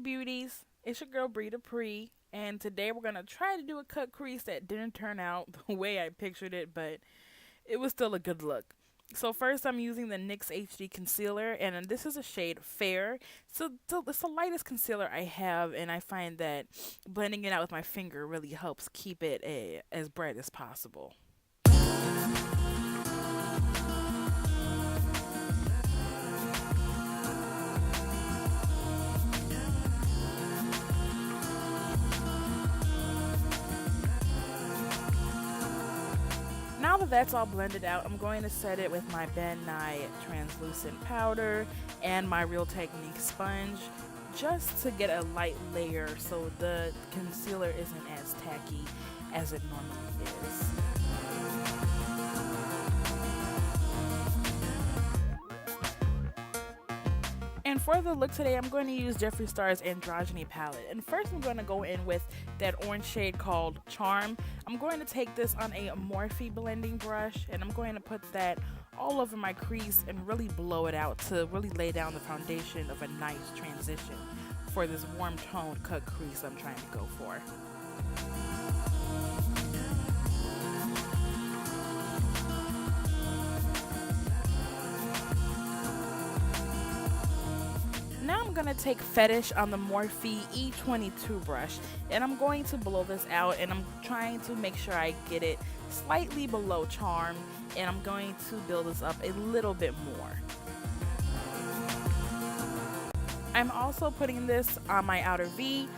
Beauties, it's your girl Bree Dupree, and today we're gonna try to do a cut crease that didn't turn out the way I pictured it, but it was still a good look. So first, I'm using the NYX HD concealer, and this is a shade Fair. So it's the lightest concealer I have, and I find that blending it out with my finger really helps keep it as bright as possible. Now that that's all blended out, I'm going to set it with my Ben Nye translucent powder and my Real Technique sponge just to get a light layer so the concealer isn't as tacky as it normally is. And for the look today, I'm going to use Jeffree Star's Androgyny palette. And first I'm going to go in with that orange shade called Charm. I'm going to take this on a Morphe blending brush, and I'm going to put that all over my crease and really blow it out to really lay down the foundation of a nice transition for this warm toned cut crease I'm trying to go for. Now I'm going to take Fetish on the Morphe E22 brush, and I'm going to blow this out, and I'm trying to make sure I get it slightly below Charm, and I'm going to build this up a little bit more. I'm also putting this on my outer V.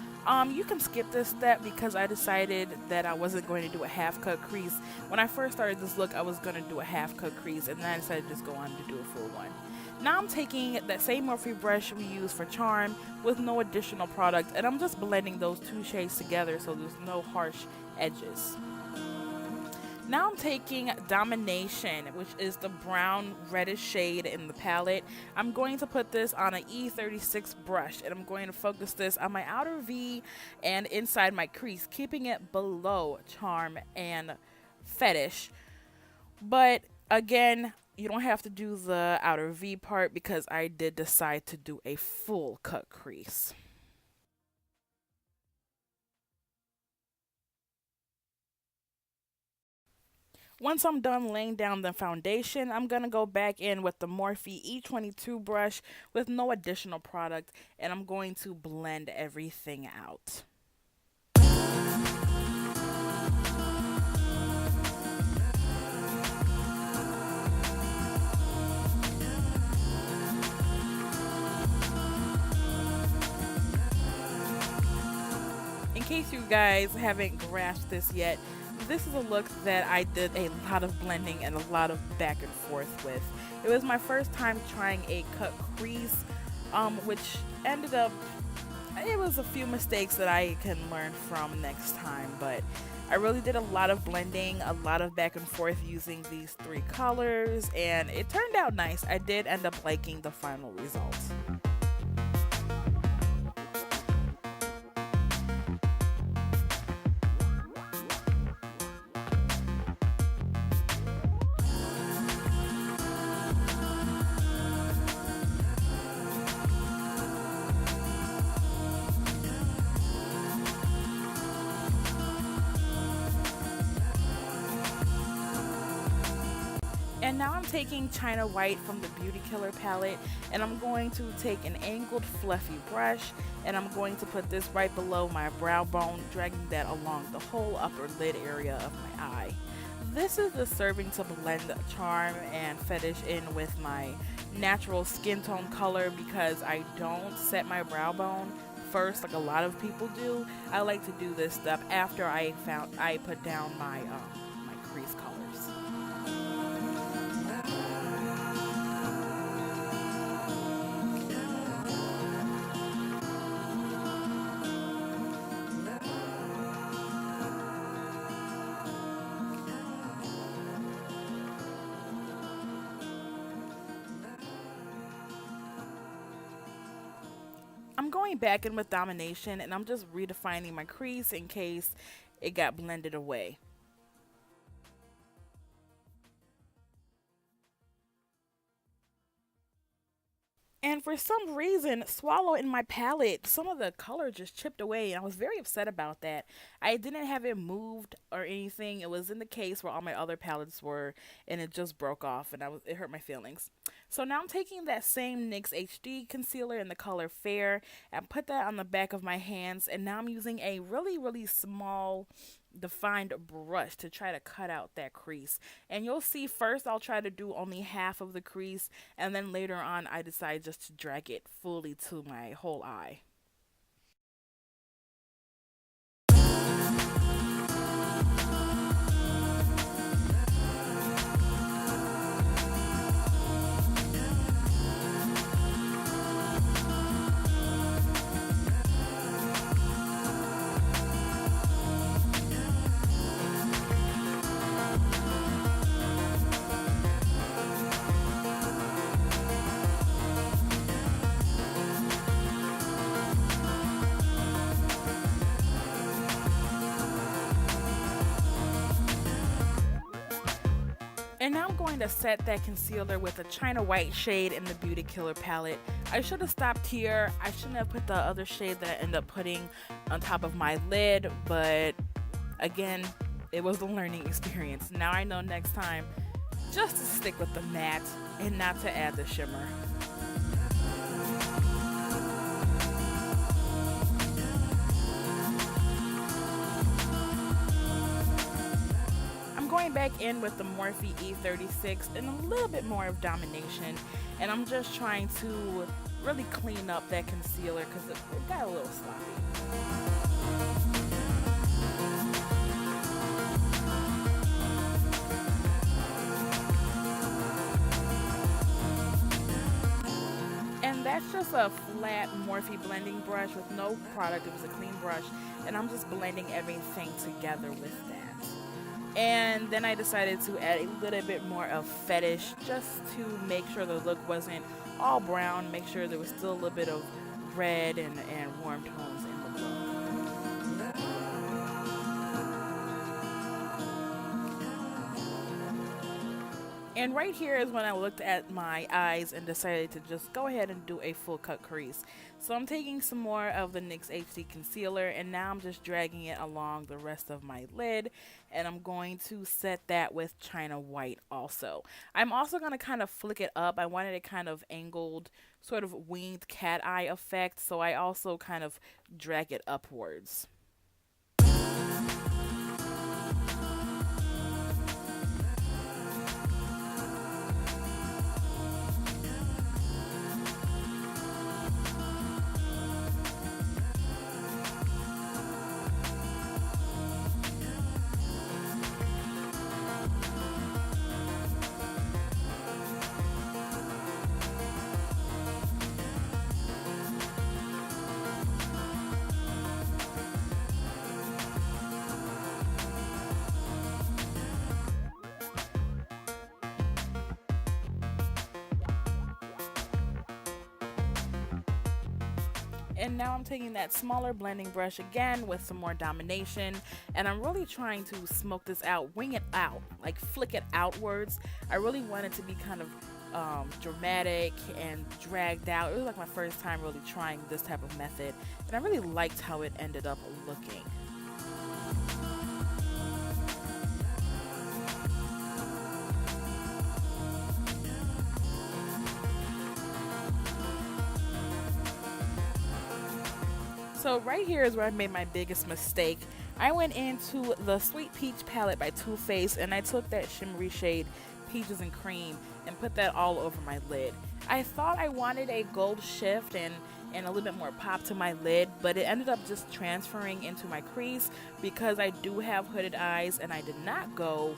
You can skip this step because I decided that I wasn't going to do a half cut crease. When I first started this look, I was going to do a half cut crease, and then I decided to just go on to do a full one. Now I'm taking that same Morphe brush we used for Charm with no additional product, and I'm just blending those two shades together so there's no harsh edges. Now I'm taking Domination, which is the brown reddish shade in the palette. I'm going to put this on an E36 brush, and I'm going to focus this on my outer V and inside my crease, keeping it below Charm and Fetish. But again, you don't have to do the outer V part because I did decide to do a full cut crease. Once I'm done laying down the foundation, I'm going to go back in with the Morphe E22 brush with no additional product, and I'm going to blend everything out. In case you guys haven't grasped this yet, this is a look that I did a lot of blending and a lot of back and forth with. It was my first time trying a cut crease, which ended up, it was a few mistakes that I can learn from next time, but I really did a lot of blending, a lot of back and forth using these three colors, and it turned out nice. I did end up liking the final result. And now I'm taking China White from the Beauty Killer palette, and I'm going to take an angled fluffy brush, and I'm going to put this right below my brow bone, dragging that along the whole upper lid area of my eye. This is just serving to blend Charm and Fetish in with my natural skin tone color because I don't set my brow bone first like a lot of people do. I like to do this step after I put down my crease colors. I'm going back in with Domination, and I'm just redefining my crease in case it got blended away. And for some reason, Swallow in my palette, some of the color just chipped away, and I was very upset about that. I didn't have it moved or anything. It was in the case where all my other palettes were, and it just broke off, and it hurt my feelings. So now I'm taking that same NYX HD concealer in the color Fair and put that on the back of my hands, and now I'm using a really, really small defined brush to try to cut out that crease. And you'll see first I'll try to do only half of the crease, and then later on I decide just to drag it fully to my whole eye. And now I'm going to set that concealer with a China White shade in the Beauty Killer palette. I should have stopped here. I shouldn't have put the other shade that I ended up putting on top of my lid, but again, it was a learning experience. Now I know next time just to stick with the matte and not to add the shimmer. Going back in with the Morphe E36 and a little bit more of Domination, and I'm just trying to really clean up that concealer because it got a little sloppy. And that's just a flat Morphe blending brush with no product. It was a clean brush, and I'm just blending everything together with that. And then I decided to add a little bit more of Fetish just to make sure the look wasn't all brown, make sure there was still a little bit of red and warm tones in the look. And right here is when I looked at my eyes and decided to just go ahead and do a full cut crease. So I'm taking some more of the NYX HD concealer, and now I'm just dragging it along the rest of my lid, and I'm going to set that with China White also. I'm also going to kind of flick it up. I wanted it kind of angled, sort of winged cat eye effect, so I also kind of drag it upwards. And now I'm taking that smaller blending brush again with some more Domination, and I'm really trying to smoke this out, wing it out, like flick it outwards. I really want it to be kind of dramatic and dragged out. It was like my first time really trying this type of method, and I really liked how it ended up looking. So right here is where I made my biggest mistake. I went into the Sweet Peach palette by Too Faced, and I took that shimmery shade Peaches and Cream and put that all over my lid. I thought I wanted a gold shift and a little bit more pop to my lid, but it ended up just transferring into my crease because I do have hooded eyes and I did not go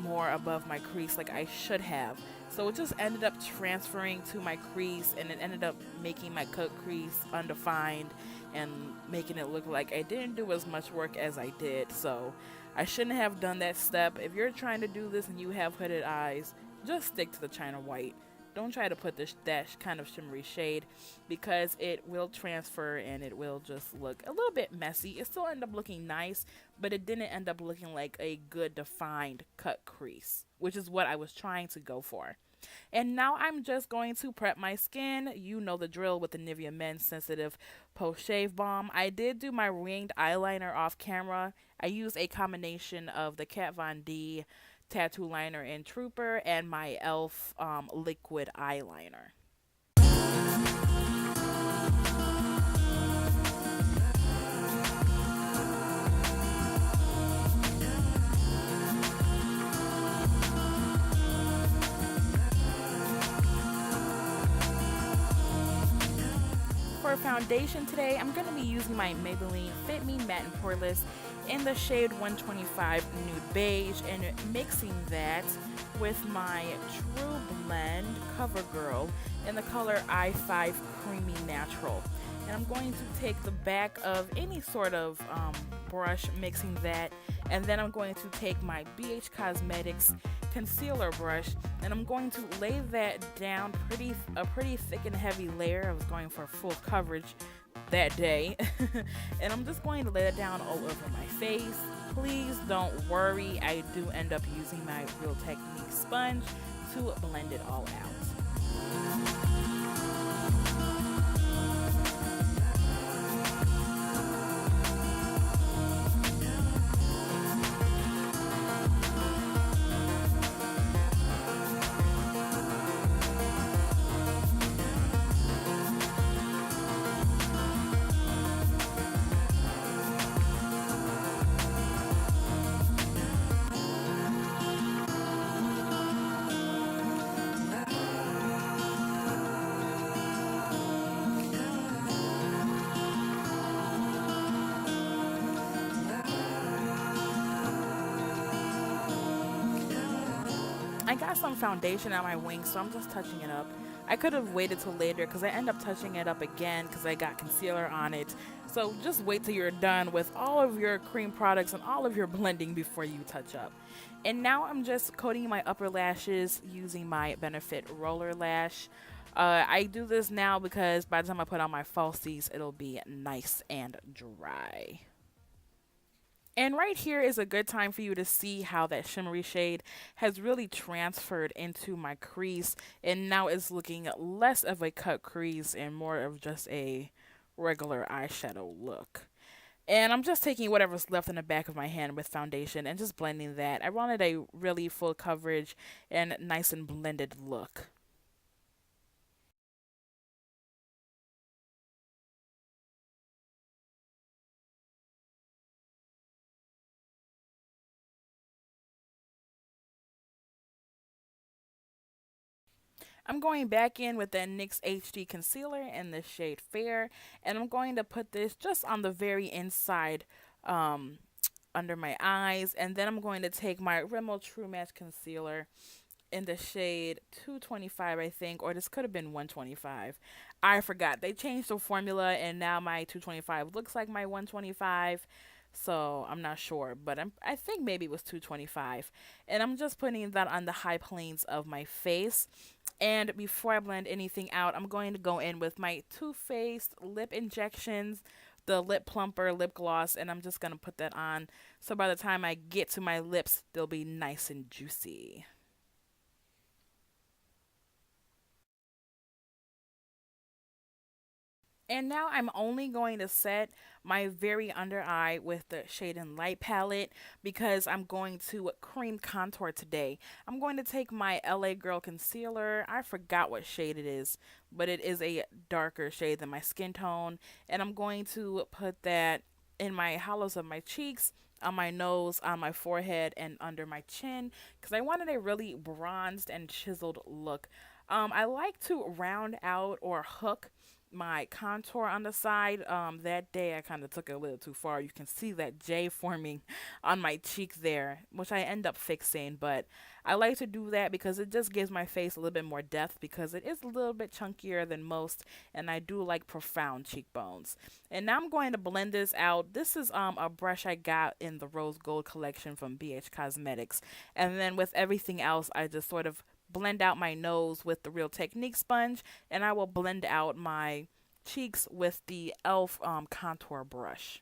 more above my crease like I should have. So it just ended up transferring to my crease, and it ended up making my cut crease undefined and making it look like I didn't do as much work as I did. So I shouldn't have done that step. If you're trying to do this and you have hooded eyes, just stick to the China White. don't try to put that kind of shimmery shade, because it will transfer and it will just look a little bit messy. It still end up looking nice, but it didn't end up looking like a good defined cut crease, which is what I was trying to go for. And now I'm just going to prep my skin. You know the drill with the Nivea Men Sensitive Post Shave Balm. I did do my winged eyeliner off camera. I used a combination of the Kat Von D tattoo liner in Trooper and my e.l.f. Liquid eyeliner. For foundation today, I'm going to be using my Maybelline Fit Me Matte and Poreless in the shade 125 Nude Beige, and mixing that with my True Blend CoverGirl in the color I5 Creamy Natural. And I'm going to take the back of any sort of brush, mixing that, and then I'm going to take my BH Cosmetics concealer brush, and I'm going to lay that down a pretty thick and heavy layer. I was going for full coverage that day. And I'm just going to lay that down all over my face. Please don't worry, I do end up using my Real Technique sponge to blend it all out. I got some foundation on my wings, so I'm just touching it up. I could have waited till later because I end up touching it up again because I got concealer on it. So just wait till you're done with all of your cream products and all of your blending before you touch up. And now I'm just coating my upper lashes using my Benefit Roller Lash. I do this now because by the time I put on my falsies, it'll be nice and dry. And right here is a good time for you to see how that shimmery shade has really transferred into my crease, and now it's looking less of a cut crease and more of just a regular eyeshadow look. And I'm just taking whatever's left in the back of my hand with foundation and just blending that. I wanted a really full coverage and nice and blended look. I'm going back in with the NYX HD Concealer in the shade Fair, and I'm going to put this just on the very inside um, under my eyes, and then I'm going to take my Rimmel True Match Concealer in the shade 225, I think, or this could have been 125. I forgot. They changed the formula, and now my 225 looks like my 125. So I'm not sure, but I think maybe it was 225. And I'm just putting that on the high planes of my face. And before I blend anything out, I'm going to go in with my Too Faced Lip Injections, the Lip Plumper Lip Gloss, and I'm just going to put that on. So by the time I get to my lips, they'll be nice and juicy. And now I'm only going to set my very under eye with the Shade and Light palette because I'm going to cream contour today. I'm going to take my LA Girl concealer. I forgot what shade it is, but it is a darker shade than my skin tone. And I'm going to put that in my hollows of my cheeks, on my nose, on my forehead, and under my chin because I wanted a really bronzed and chiseled look. I like to round out or hook my contour on the side. That day I kind of took it a little too far. You can see that J forming on my cheek there, which I end up fixing, but I like to do that because it just gives my face a little bit more depth because it is a little bit chunkier than most, and I do like profound cheekbones. And now I'm going to blend this out. This is a brush I got in the Rose Gold collection from BH Cosmetics, and then with everything else I just sort of blend out my nose with the Real Technique sponge, and I will blend out my cheeks with the e.l.f. Contour brush.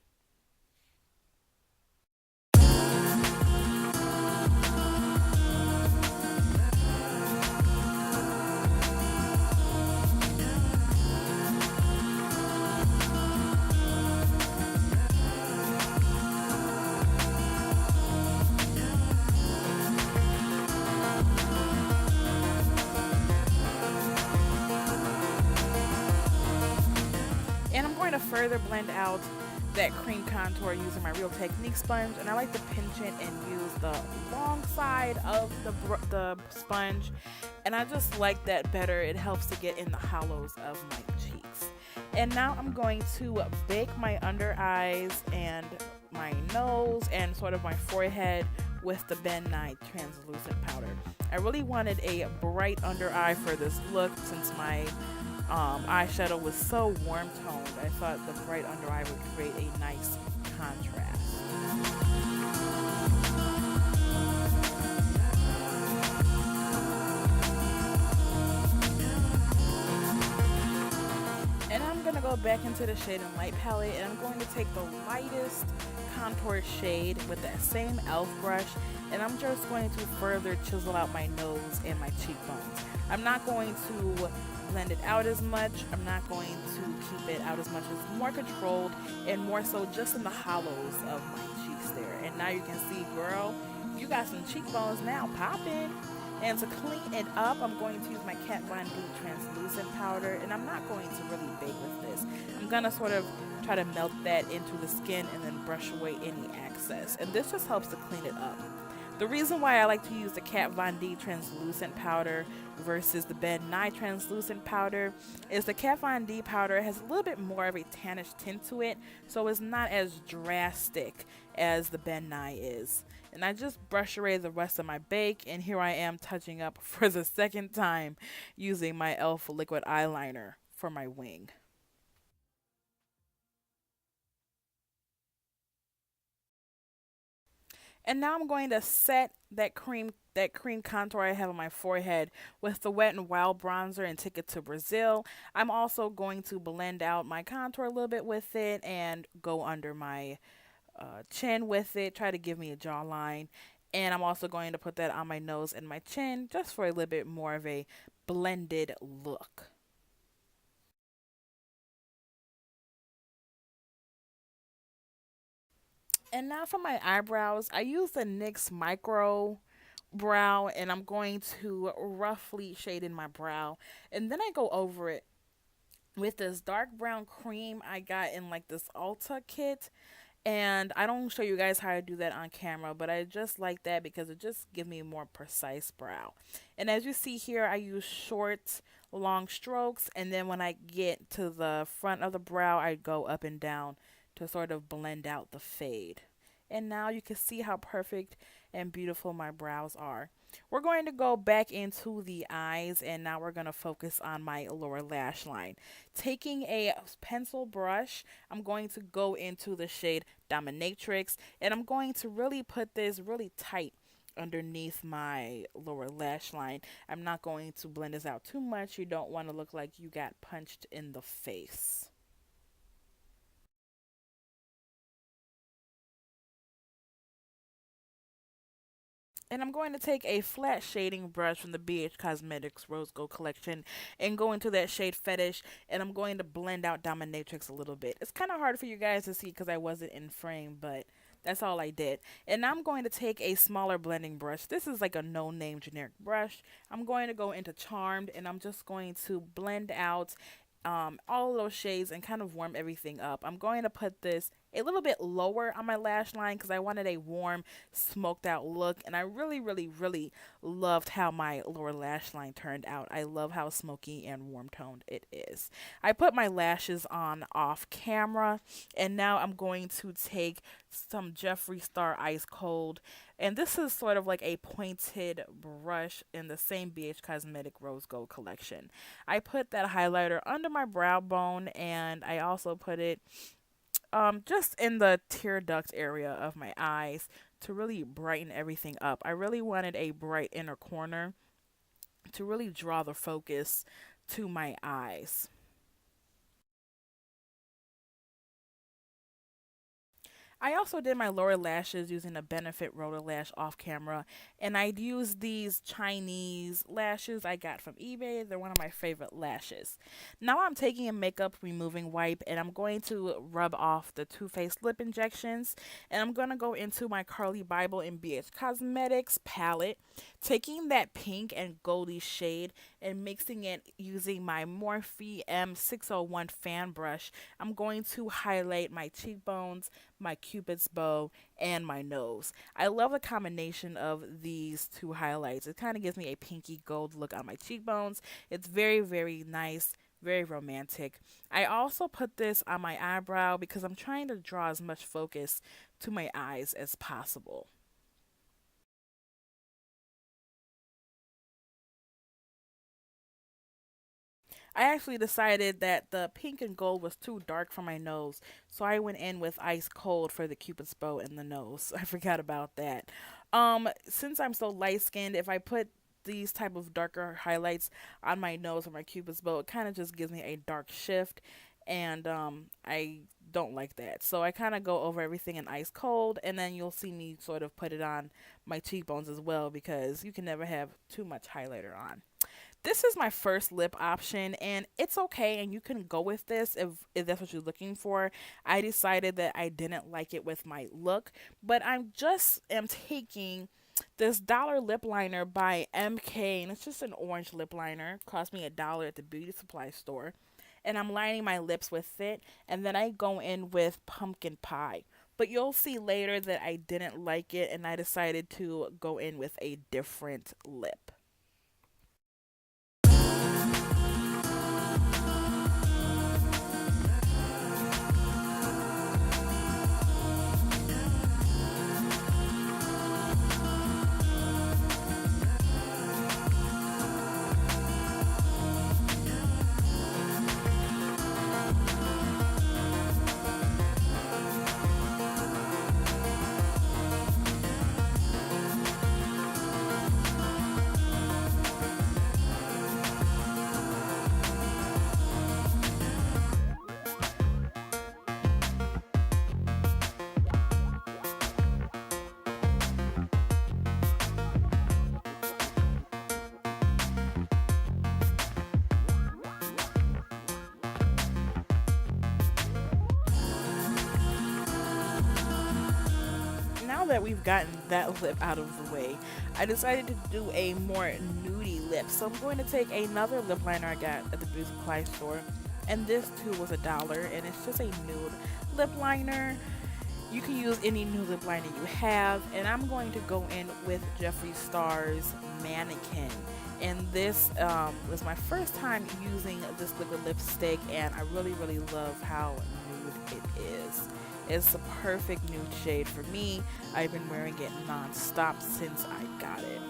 And I'm going to further blend out that cream contour using my Real Technique sponge. And I like to pinch it and use the long side of the sponge. And I just like that better. It helps to get in the hollows of my cheeks. And now I'm going to bake my under eyes and my nose and sort of my forehead with the Ben Nye translucent powder. I really wanted a bright under eye for this look since my eyeshadow was so warm toned. I thought the bright under eye would create a nice contrast. And I'm going to go back into the Shade and Light palette, and I'm going to take the lightest contour shade with that same e.l.f. brush, and I'm just going to further chisel out my nose and my cheekbones. I'm not going to blend it out as much. I'm not going to keep it out as much. It's more controlled and more so just in the hollows of my cheeks there. And now you can see, girl, you got some cheekbones now popping. And to clean it up, I'm going to use my Kat Von D translucent powder, and I'm not going to really bake with this. I'm going to sort of try to melt that into the skin and then brush away any excess. And this just helps to clean it up. The reason why I like to use the Kat Von D translucent powder versus the Ben Nye translucent powder is the Kat Von D powder has a little bit more of a tannish tint to it, so it's not as drastic as the Ben Nye is. And I just brush away the rest of my bake, and here I am touching up for the second time using my e.l.f. liquid eyeliner for my wing. And now I'm going to set that cream contour I have on my forehead with the Wet n Wild bronzer and take it to Brazil. I'm also going to blend out my contour a little bit with it and go under my chin with it, try to give me a jawline. And I'm also going to put that on my nose and my chin just for a little bit more of a blended look. And now for my eyebrows, I use the NYX Micro Brow, and I'm going to roughly shade in my brow. And then I go over it with this dark brown cream I got in like this Ulta kit. And I don't show you guys how I do that on camera, but I just like that because it just gives me a more precise brow. And as you see here, I use short, long strokes, and then when I get to the front of the brow, I go up and down to sort of blend out the fade. And now you can see how perfect and beautiful my brows are. We're going to go back into the eyes, and now we're going to focus on my lower lash line. Taking a pencil brush, I'm going to go into the shade Dominatrix, and I'm going to really put this really tight underneath my lower lash line. I'm not going to blend this out too much. You don't want to look like you got punched in the face. And I'm going to take a flat shading brush from the BH Cosmetics Rose Gold collection and go into that shade Fetish, and I'm going to blend out Dominatrix a little bit. It's kind of hard for you guys to see because I wasn't in frame, but that's all I did. And now I'm going to take a smaller blending brush. This is like a no-name generic brush. I'm going to go into Charmed, and I'm just going to blend out all of those shades and kind of warm everything up. I'm going to put this a little bit lower on my lash line because I wanted a warm, smoked out look. And I really, really, really loved how my lower lash line turned out. I love how smoky and warm toned it is. I put my lashes on off camera, and now I'm going to take some Jeffree Star Ice Cold. And this is sort of like a pointed brush in the same BH Cosmetic Rose Gold collection. I put that highlighter under my brow bone, and I also put it just in the tear duct area of my eyes to really brighten everything up. I really wanted a bright inner corner, to really draw the focus to my eyes. I also did my lower lashes using a Benefit Roller Lash off camera, and I'd use these Chinese lashes I got from eBay. They're one of my favorite lashes. Now I'm taking a makeup removing wipe, and I'm going to rub off the Too Faced lip injections, and I'm going to go into my Carly Bible and BH Cosmetics palette, taking that pink and goldy shade and mixing it using my Morphe M601 fan brush. I'm going to highlight my cheekbones, my cupid's bow, and my nose. I love the combination of these two highlights. It kind of gives me a pinky gold look on my cheekbones. It's very, very nice, very romantic. I also put this on my eyebrow because I'm trying to draw as much focus to my eyes as possible. I actually decided that the pink and gold was too dark for my nose, so I went in with ice cold for the cupid's bow and the nose. I forgot about that. Since I'm so light skinned, if I put these type of darker highlights on my nose or my cupid's bow, it kind of just gives me a dark shift, and I don't like that. So I kind of go over everything in ice cold, and then you'll see me sort of put it on my cheekbones as well because you can never have too much highlighter on. This is my first lip option, and it's okay, and you can go with this if that's what you're looking for. I decided that I didn't like it with my look, but I'm just am taking this dollar lip liner by MK, and it's just an orange lip liner. It cost me $1 at the beauty supply store, and I'm lining my lips with it, and then I go in with pumpkin pie. But you'll see later that I didn't like it, and I decided to go in with a different lip. Now that we've gotten that lip out of the way, I decided to do a more nudie lip. So I'm going to take another lip liner I got at the beauty supply store, and this too was $1, and it's just a nude lip liner. You can use any nude lip liner you have, and I'm going to go in with Jeffree Star's Mannequin. And this was my first time using this liquid lipstick, and I really, really love how nude it is. It's the perfect nude shade for me. I've been wearing it non-stop since I got it.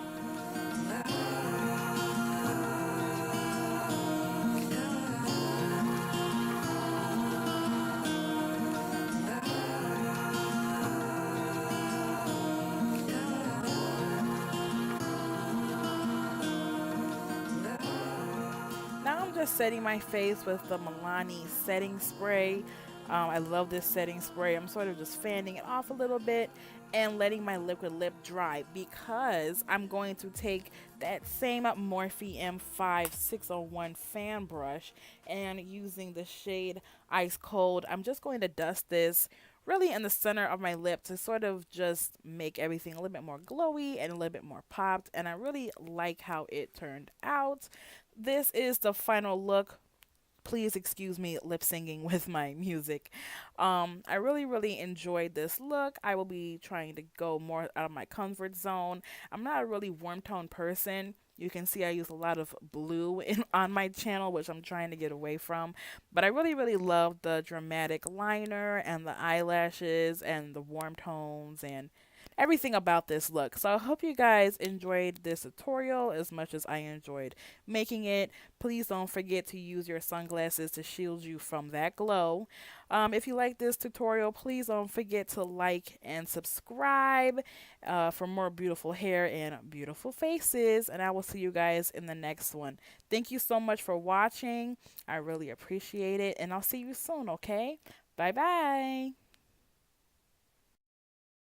Now I'm just setting my face with the Milani setting spray. I love this setting spray. I'm sort of just fanning it off a little bit and letting my liquid lip dry because I'm going to take that same Morphe M5601 fan brush and using the shade Ice Cold, I'm just going to dust this really in the center of my lip to sort of just make everything a little bit more glowy and a little bit more popped, and I really like how it turned out. This is the final look. Please excuse me lip singing with my music. I really, really enjoyed this look. I will be trying to go more out of my comfort zone. I'm not a really warm tone person. You can see I use a lot of blue on my channel, which I'm trying to get away from. But I really, really love the dramatic liner and the eyelashes and the warm tones and everything about this look. So I hope you guys enjoyed this tutorial as much as I enjoyed making it. Please don't forget to use your sunglasses to shield you from that glow. If you like this tutorial, please don't forget to like and subscribe for more beautiful hair and beautiful faces. And I will see you guys in the next one. Thank you so much for watching. I really appreciate it. And I'll see you soon, okay? Bye bye.